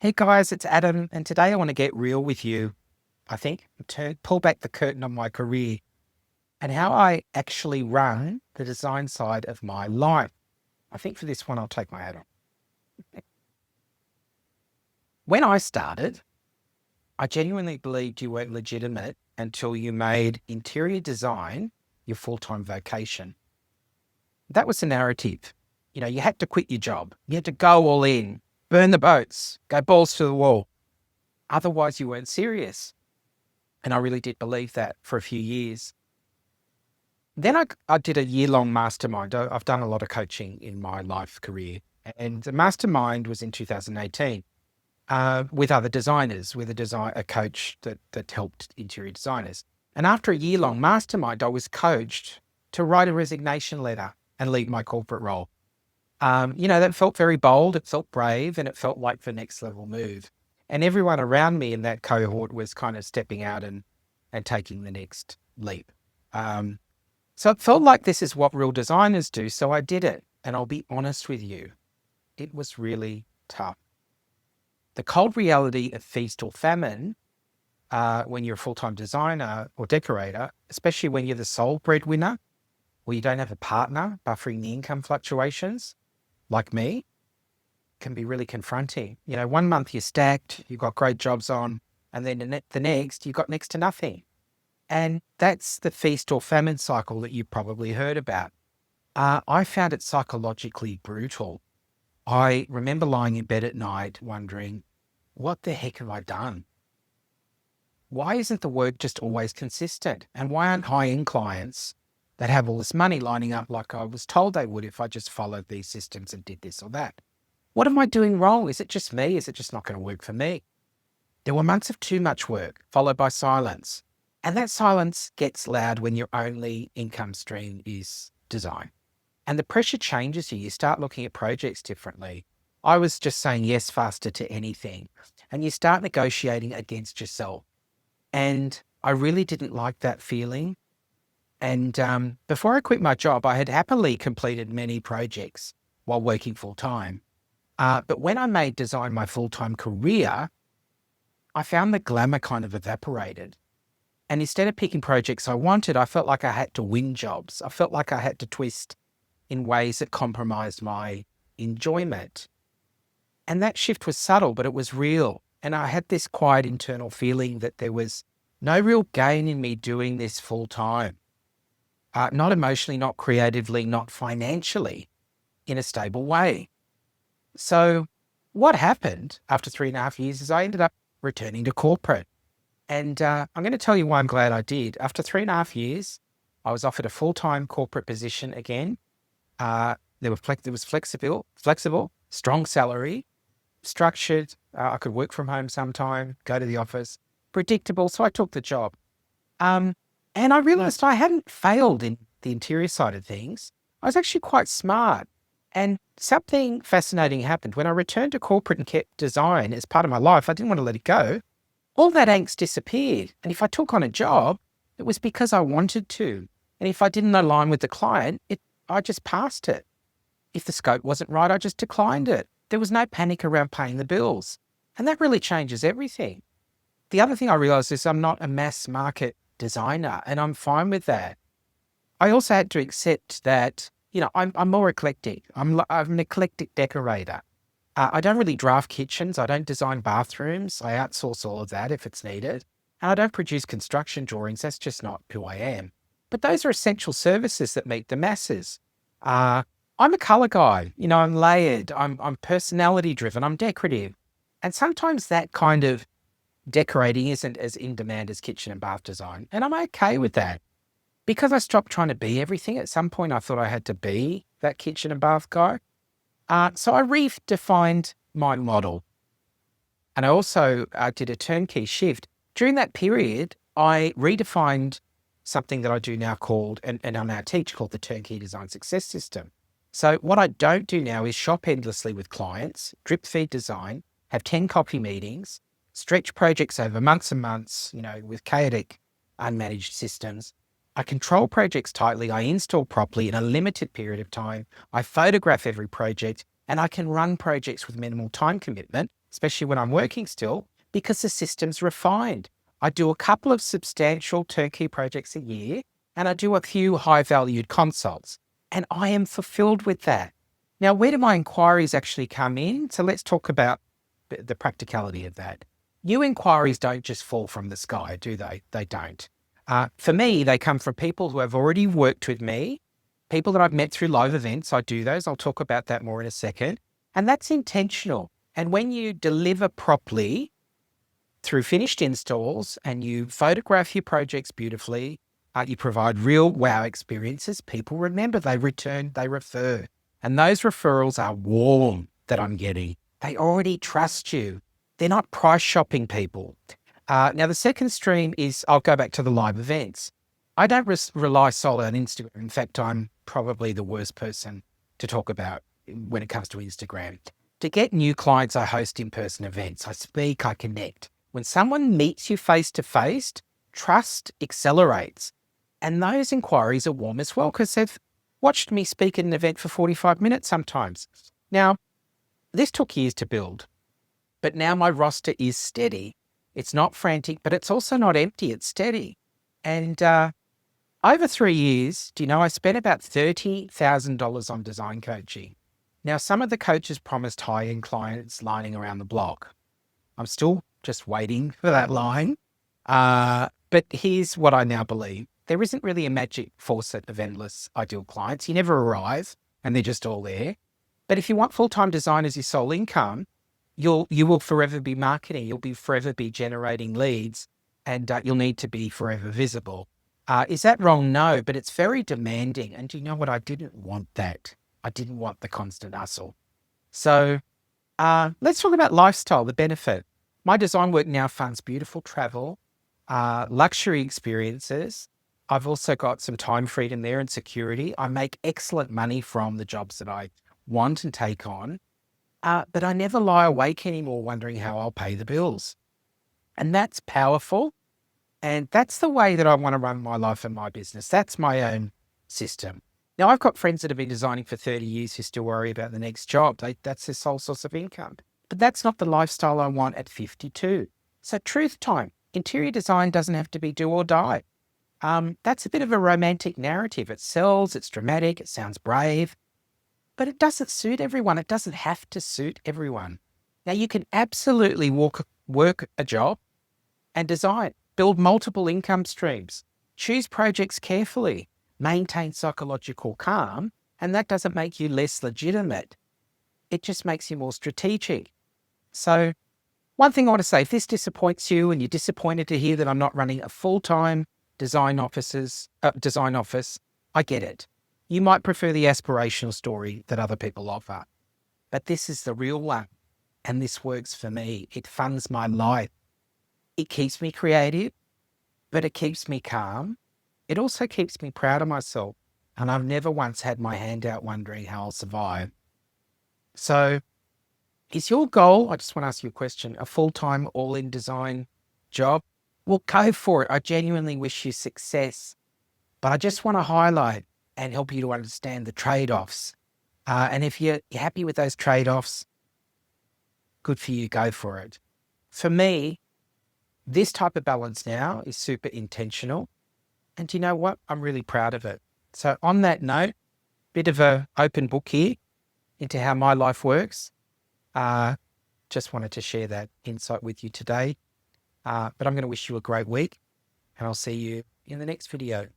Hey guys, it's Adam, and today I want to get real with you. I think pull back the curtain on my career and how I actually run the design side of my life. I think for this one, I'll take my hat on. When I started, I genuinely believed you weren't legitimate until you made interior design your full-time vocation. That was the narrative. You had to quit your job. You had to go all in, burn the boats, go balls to the wall. Otherwise, you weren't serious. And I really did believe that for a few years. Then I did a year-long mastermind. I've done a lot of coaching in my life career. And the mastermind was in 2018 with other designers, with a coach that helped interior designers. And after a year-long mastermind, I was coached to write a resignation letter and leave my corporate role. That felt very bold, it felt brave, and it felt like the next level move. And everyone around me in that cohort was kind of stepping out and taking the next leap. So it felt like this is what real designers do. So I did it. And I'll be honest with you, it was really tough. The cold reality of feast or famine, when you're a full-time designer or decorator, especially when you're the sole breadwinner, or you don't have a partner buffering the income fluctuations, like me, can be really confronting. One month you're stacked, you've got great jobs on, and then the next, you've got next to nothing. And that's the feast or famine cycle that you've probably heard about. I found it psychologically brutal. I remember lying in bed at night wondering, what the heck have I done? Why isn't the work just always consistent? And why aren't high-end clients that have all this money lining up like I was told they would if I just followed these systems and did this or that? What am I doing wrong? Is it just me? Is it just not going to work for me? There were months of too much work, followed by silence. And that silence gets loud when your only income stream is design. And the pressure changes you. You start looking at projects differently. I was just saying yes faster to anything. And you start negotiating against yourself. And I really didn't like that feeling. And before I quit my job, I had happily completed many projects while working full time. But when I made design my full-time career, I found the glamour kind of evaporated. And instead of picking projects I wanted, I felt like I had to win jobs. I felt like I had to twist in ways that compromised my enjoyment. And that shift was subtle, but it was real. And I had this quiet internal feeling that there was no real gain in me doing this full time. Not emotionally, not creatively, not financially, in a stable way. So what happened after 3.5 years is I ended up returning to corporate. And I'm going to tell you why I'm glad I did. After 3.5 years, I was offered a full-time corporate position again. There was flexible, strong salary, structured. I could work from home sometime, go to the office, predictable. So I took the job. And I realized I hadn't failed in the interior side of things. I was actually quite smart. And something fascinating happened. When I returned to corporate and kept design as part of my life, I didn't want to let it go. All that angst disappeared. And if I took on a job, it was because I wanted to. And if I didn't align with the client, I just passed it. If the scope wasn't right, I just declined it. There was no panic around paying the bills. And that really changes everything. The other thing I realized is I'm not a mass market designer, and I'm fine with that. I also had to accept that, I'm more eclectic. I'm an eclectic decorator. I don't really draft kitchens. I don't design bathrooms. I outsource all of that if it's needed. And I don't produce construction drawings. That's just not who I am. But those are essential services that meet the masses. I'm a color guy. I'm layered. I'm personality driven. I'm decorative. And sometimes that kind of decorating isn't as in demand as kitchen and bath design. And I'm okay with that. Because I stopped trying to be everything, at some point I thought I had to be that kitchen and bath guy. So I redefined my model. And I also did a turnkey shift. During that period, I redefined something that I do now called, and I now teach, called the Turnkey Design Success System. So what I don't do now is shop endlessly with clients, drip feed design, have 10 coffee meetings, stretch projects over months and months, with chaotic, unmanaged systems. I control projects tightly, I install properly in a limited period of time, I photograph every project, and I can run projects with minimal time commitment especially when I'm working still, because the system's refined. I do a couple of substantial turnkey projects a year, and I do a few high-valued consults, and I am fulfilled with that. Now, where do my inquiries actually come in? So let's talk about the practicality of that. New inquiries don't just fall from the sky, do they? They don't. For me, they come from people who have already worked with me, people that I've met through live events. I do those. I'll talk about that more in a second. And that's intentional. And when you deliver properly through finished installs and you photograph your projects beautifully, you provide real wow experiences, people remember, they return, they refer. And those referrals are warm that I'm getting. They already trust you. They're not price shopping people. Now, the second stream is, I'll go back to the live events. I don't rely solely on Instagram. In fact, I'm probably the worst person to talk about when it comes to Instagram. To get new clients, I host in-person events. I speak, I connect. When someone meets you face to face, trust accelerates. And those inquiries are warm as well because they've watched me speak at an event for 45 minutes sometimes. Now, this took years to build, but now my roster is steady. It's not frantic, but it's also not empty. It's steady. And over 3 years, do you know, I spent about $30,000 on design coaching. Now, some of the coaches promised high-end clients lining around the block. I'm still just waiting for that line. But here's what I now believe. There isn't really a magic faucet of endless ideal clients. You never arrive and they're just all there. But if you want full-time design as your sole income, you will forever be marketing. You'll be forever be generating leads, and you'll need to be forever visible. Is that wrong? No, but it's very demanding. And do you know what? I didn't want that. I didn't want the constant hustle. So let's talk about lifestyle, the benefit. My design work now funds beautiful travel, luxury experiences. I've also got some time freedom there and security. I make excellent money from the jobs that I want and take on. But I never lie awake anymore wondering how I'll pay the bills. And that's powerful. And that's the way that I want to run my life and my business. That's my own system. Now, I've got friends that have been designing for 30 years who still worry about the next job. That's their sole source of income. But that's not the lifestyle I want at 52. So truth time. Interior design doesn't have to be do or die. That's a bit of a romantic narrative. It sells, it's dramatic, it sounds brave, but it doesn't suit everyone. It doesn't have to suit everyone. Now, you can absolutely work a job and design, build multiple income streams, choose projects carefully, maintain psychological calm, and that doesn't make you less legitimate. It just makes you more strategic. So one thing I want to say, if this disappoints you and you're disappointed to hear that I'm not running a full-time design office, I get it. You might prefer the aspirational story that other people offer, but this is the real one. And this works for me. It funds my life. It keeps me creative, but it keeps me calm. It also keeps me proud of myself. And I've never once had my hand out wondering how I'll survive. So is your goal, I just want to ask you a question, a full-time all-in design job? Well, go for it. I genuinely wish you success. But I just want to highlight and help you to understand the trade-offs. And if you're happy with those trade-offs, good for you, go for it. For me, this type of balance now is super intentional. And do you know what? I'm really proud of it. So on that note, bit of an open book here into how my life works. Just wanted to share that insight with you today. But I'm going to wish you a great week, and I'll see you in the next video.